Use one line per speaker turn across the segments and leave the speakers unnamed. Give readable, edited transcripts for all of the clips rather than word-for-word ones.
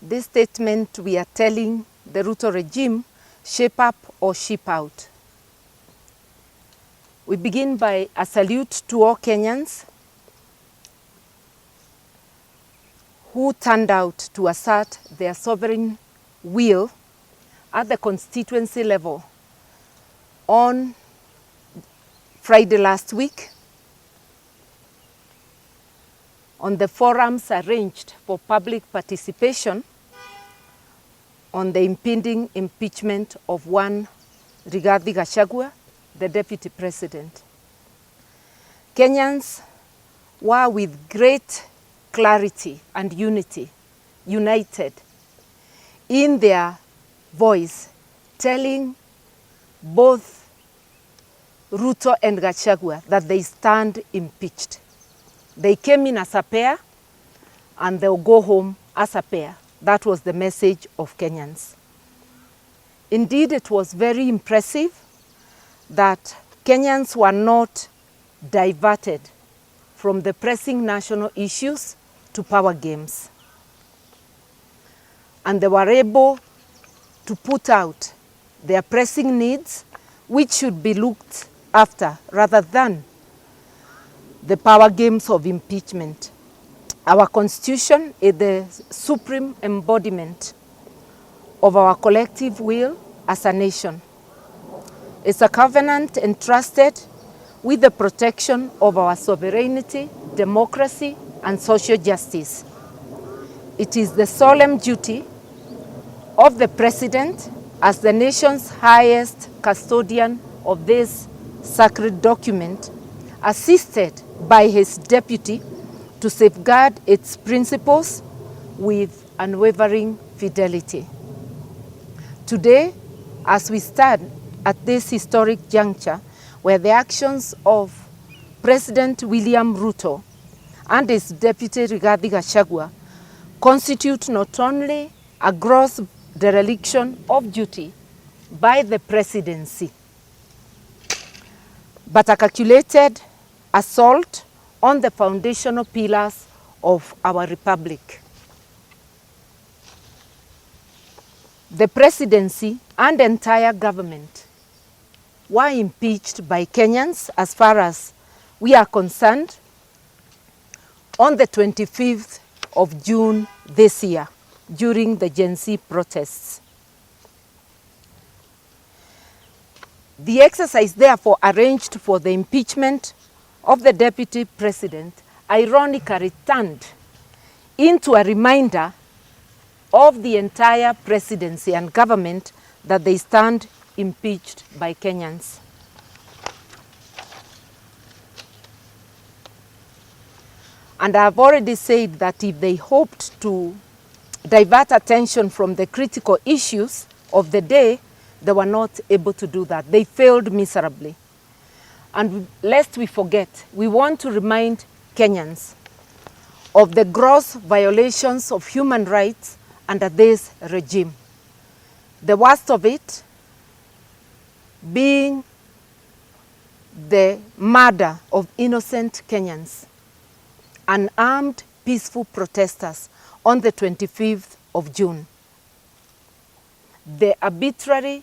This statement we are telling the Ruto regime, shape up or ship out. We begin by a salute to all Kenyans who turned out to assert their sovereign will at the constituency level on Friday last week on the forums arranged for public participation on the impending impeachment of one Rigathi Gachagua, the Deputy President. Kenyans were with great clarity and unity, united in their voice, telling both Ruto and Gachagua that they stand impeached. They came in as a pair and they'll go home as a pair. That was the message of Kenyans. Indeed, it was very impressive that Kenyans were not diverted from the pressing national issues to power games. And they were able to put out their pressing needs, which should be looked after rather than the power games of impeachment. Our Constitution is the supreme embodiment of our collective will as a nation. It's a covenant entrusted with the protection of our sovereignty, democracy, and social justice. It is the solemn duty of the President as the nation's highest custodian of this sacred document, assisted by his deputy, to safeguard its principles with unwavering fidelity. Today, as we stand at this historic juncture where the actions of President William Ruto and his deputy Rigathi Gachagua constitute not only a gross dereliction of duty by the presidency, but a calculated assault on the foundational pillars of our republic. The presidency and entire government were impeached by Kenyans, as far as we are concerned, on the 25th of June this year during the Gen Z protests. The exercise therefore arranged for the impeachment of the Deputy President ironically turned into a reminder of the entire presidency and government that they stand impeached by Kenyans. And I have already said that if they hoped to divert attention from the critical issues of the day, they were not able to do that. They failed miserably. And lest we forget, we want to remind Kenyans of the gross violations of human rights under this regime. The worst of it being the murder of innocent Kenyans, unarmed peaceful protesters on the 25th of June. The arbitrary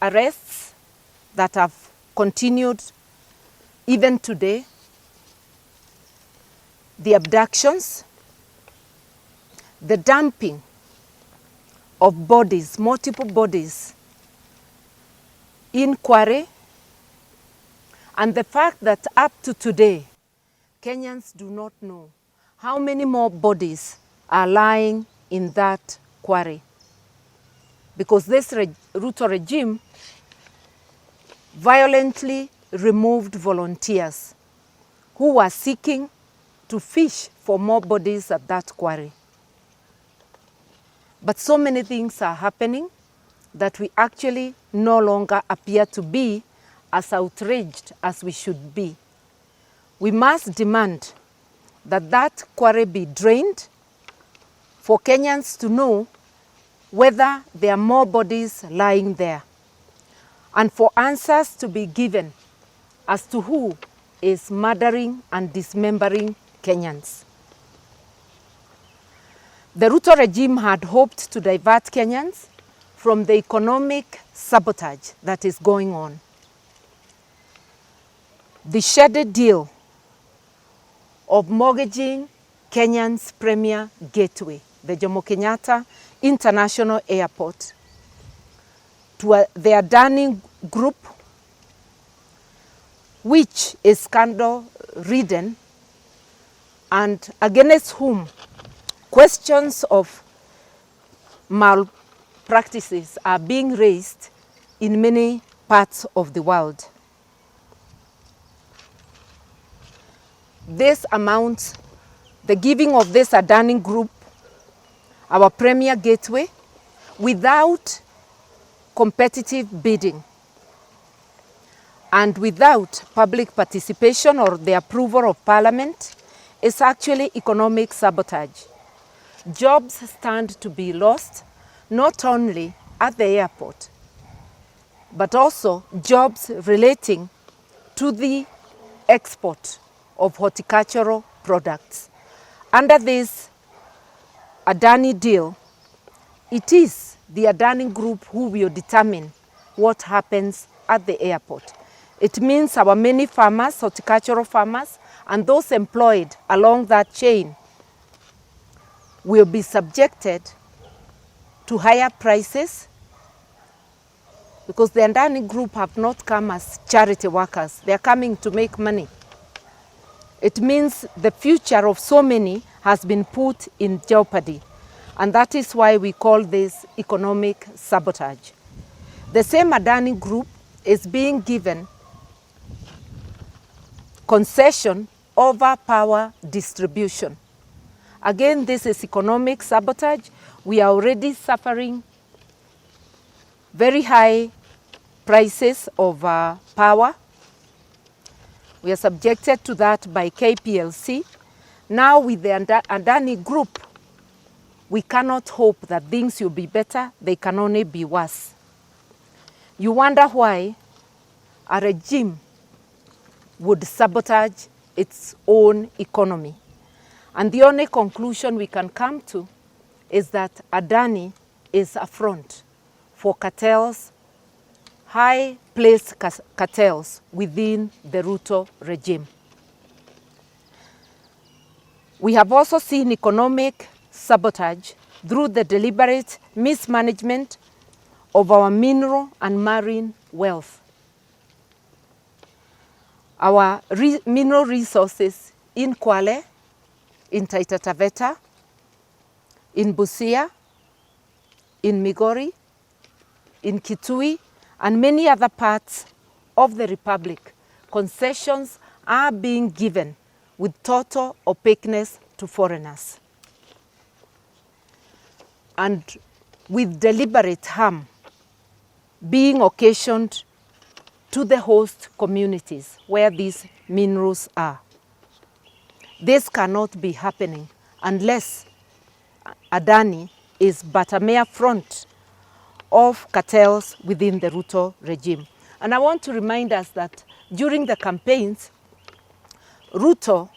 arrests that have continued even today, the abductions, the dumping of bodies, multiple bodies in Quarry, and the fact that up to today, Kenyans do not know how many more bodies are lying in that quarry. Because this Ruto regime violently removed volunteers who were seeking to fish for more bodies at that quarry. But so many things are happening that we actually no longer appear to be as outraged as we should be. We must demand that that quarry be drained for Kenyans to know whether there are more bodies lying there, and for answers to be given as to who is murdering and dismembering Kenyans. The Ruto regime had hoped to divert Kenyans from the economic sabotage that is going on. The shaded deal of mortgaging Kenyan's premier gateway, the Jomo Kenyatta International Airport, to the Adani Group, which is scandal-ridden and against whom questions of malpractices are being raised in many parts of the world. This amounts, the giving of this Adani Group, our premier gateway, without competitive bidding and without public participation or the approval of Parliament, is actually economic sabotage. Jobs stand to be lost, not only at the airport, but also jobs relating to the export of horticultural products. Under this Adani deal, it is the Adani Group who will determine what happens at the airport. It means our many farmers, horticultural farmers, and those employed along that chain will be subjected to higher prices, because the Adani Group have not come as charity workers. They are coming to make money. It means the future of so many has been put in jeopardy. And that is why we call this economic sabotage. The same Adani Group is being given concession over power distribution. Again, this is economic sabotage. We are already suffering very high prices of power. We are subjected to that by KPLC. Now with the Adani Group, we cannot hope that things will be better. They can only be worse. You wonder why a regime would sabotage its own economy. And the only conclusion we can come to is that Adani is a front for cartels, high-placed cartels within the Ruto regime. We have also seen economic sabotage through the deliberate mismanagement of our mineral and marine wealth. Our mineral resources in Kwale, in Taita Taveta, in Busia, in Migori, in Kitui, and many other parts of the Republic, concessions are being given with total opaqueness to foreigners and with deliberate harm being occasioned to the host communities where these minerals are. This cannot be happening unless Adani is but a mere front of cartels within the Ruto regime. And I want to remind us that during the campaigns, Ruto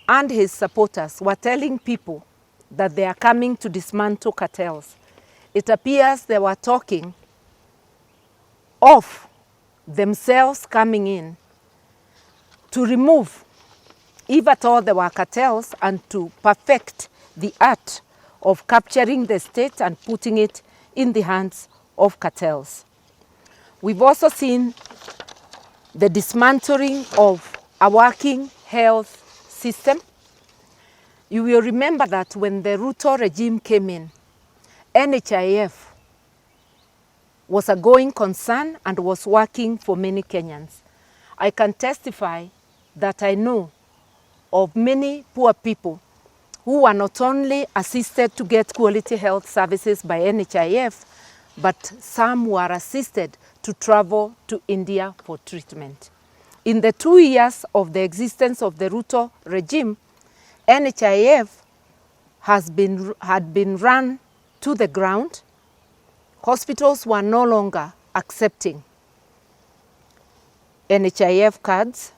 and his supporters were telling people that they are coming to dismantle cartels. It appears they were talking of themselves coming in to remove, if at all there were cartels, and to perfect the art of capturing the state and putting it in the hands of cartels. We've also seen the dismantling of a working health system. You will remember that when the Ruto regime came in, NHIF was a going concern and was working for many Kenyans. I can testify that I know of many poor people who were not only assisted to get quality health services by NHIF, but some were assisted to travel to India for treatment. In the 2 years of the existence of the Ruto regime, NHIF had been run to the ground. Hospitals were no longer accepting NHIF cards,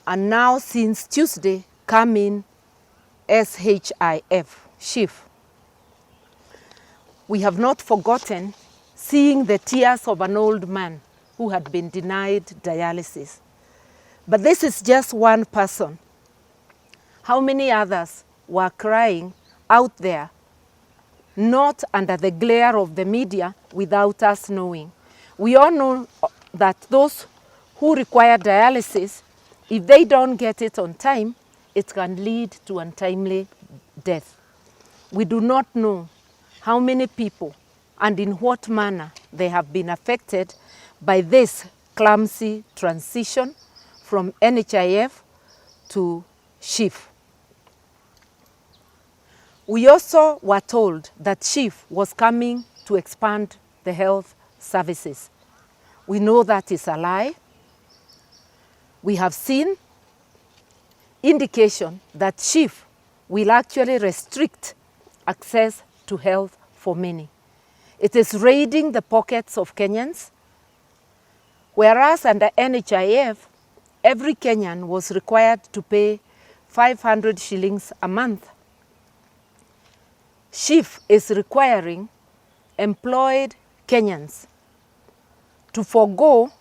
and now since Tuesday, come in SHIF, SHIF. We have not forgotten seeing the tears of an old man who had been denied dialysis. But this is just one person. How many others were crying out there, not under the glare of the media, without us knowing? We all know that those who require dialysis, if they don't get it on time, it can lead to untimely death. We do not know how many people and in what manner they have been affected by this clumsy transition from NHIF to SHIF. We also were told that SHIF was coming to expand the health services. We know that is a lie. We have seen indication that SHIF will actually restrict access to health for many. It is raiding the pockets of Kenyans, whereas under NHIF, every Kenyan was required to pay 500 shillings a month. SHIF is requiring employed Kenyans to forego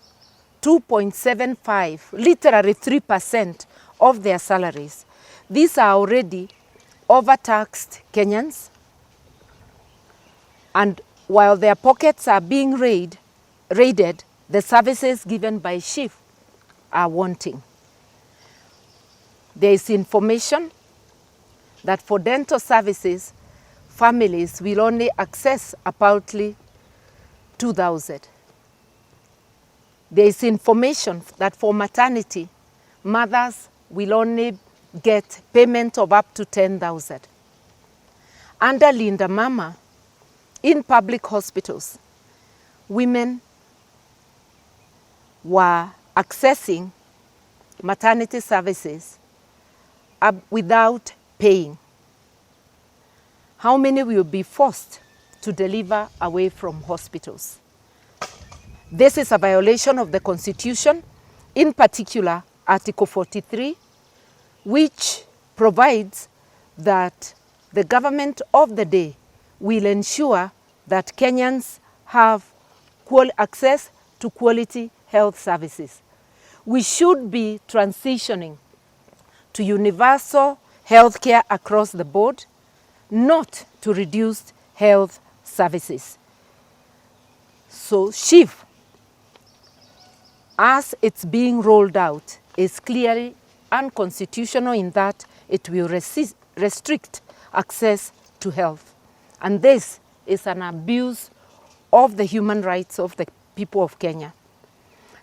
2.75, literally 3% of their salaries. These are already overtaxed Kenyans, and while their pockets are being raided, the services given by SHIF are wanting. There is information that for dental services, families will only access approximately 2,000. There is information that for maternity, mothers will only get payment of up to 10,000. Under Linda Mama, in public hospitals, women were accessing maternity services without paying. How many will be forced to deliver away from hospitals? This is a violation of the Constitution, in particular Article 43, which provides that the government of the day will ensure that Kenyans have access to quality health services. We should be transitioning to universal health care across the board, not to reduced health services. So SHIF, as it's being rolled out, is clearly unconstitutional in that it will restrict access to health. And this is an abuse of the human rights of the people of Kenya.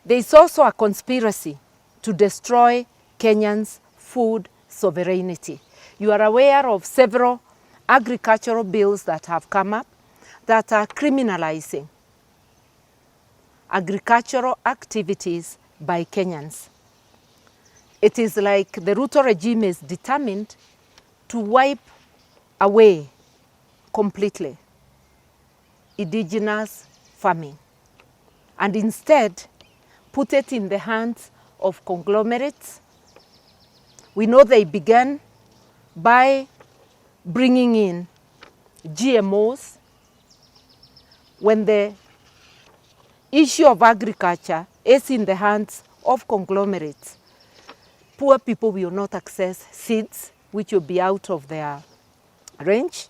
There is also a conspiracy to destroy Kenyans' food sovereignty. You are aware of several agricultural bills that have come up that are criminalizing agricultural activities by Kenyans. It is like the Ruto regime is determined to wipe away completely indigenous farming and instead put it in the hands of conglomerates. We know they began by bringing in GMOs. When the issue of agriculture is in the hands of conglomerates, poor people will not access seeds, which will be out of their range.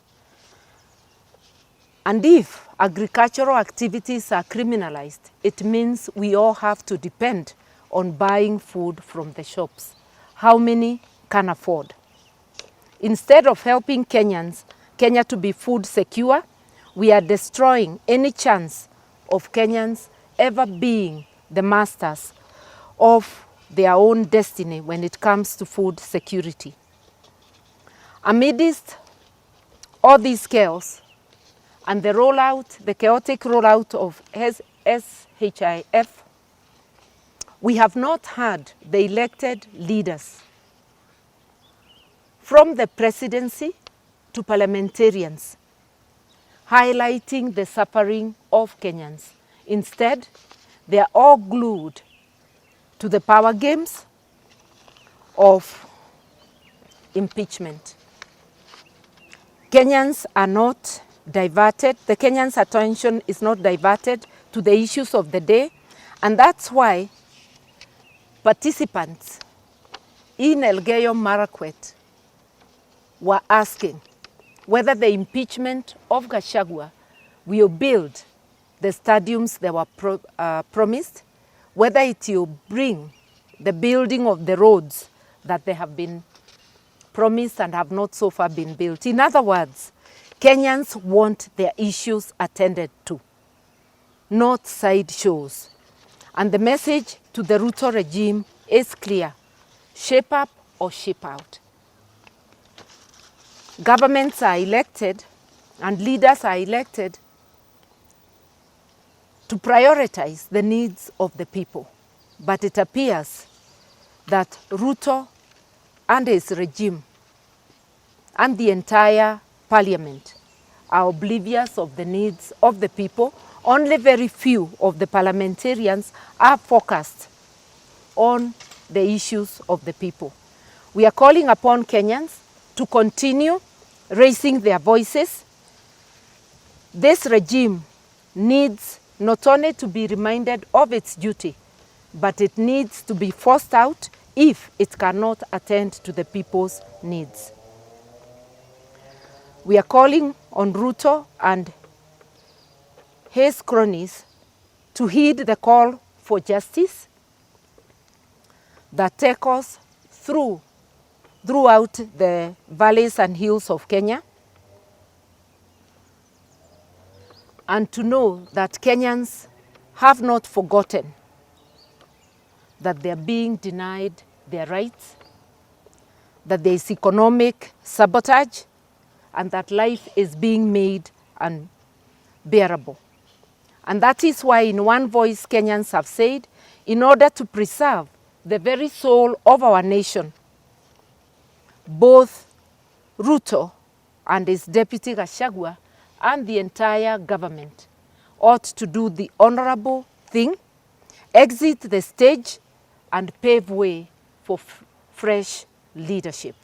And if agricultural activities are criminalized, it means we all have to depend on buying food from the shops. How many can afford? Instead of helping Kenya to be food secure, we are destroying any chance of Kenyans ever being the masters of their own destiny when it comes to food security. Amidst all these chaos and the chaotic rollout of SHIF, we have not had the elected leaders from the presidency to parliamentarians highlighting the suffering of Kenyans. Instead, they are all glued to the power games of impeachment. Kenyans are not diverted. The Kenyans' attention is not diverted to the issues of the day. And that's why participants in Elgeyo Marakwet were asking whether the impeachment of Gachagua will build the stadiums that were promised, whether it will bring the building of the roads that they have been promised and have not so far been built. In other words, Kenyans want their issues attended to, not sideshows. And the message to the Ruto regime is clear: shape up or shape out. Governments are elected and leaders are elected to prioritize the needs of the people. But it appears that Ruto and his regime and the entire parliament are oblivious of the needs of the people. Only very few of the parliamentarians are focused on the issues of the people. We are calling upon Kenyans to continue raising their voices. This regime needs not only to be reminded of its duty, but it needs to be forced out if it cannot attend to the people's needs. We are calling on Ruto and his cronies to heed the call for justice that take us throughout the valleys and hills of Kenya, and to know that Kenyans have not forgotten that they are being denied their rights, that there is economic sabotage, and that life is being made unbearable. And that is why in one voice Kenyans have said, in order to preserve the very soul of our nation, both Ruto and his deputy Gachagua and the entire government ought to do the honorable thing, exit the stage and pave way for fresh leadership.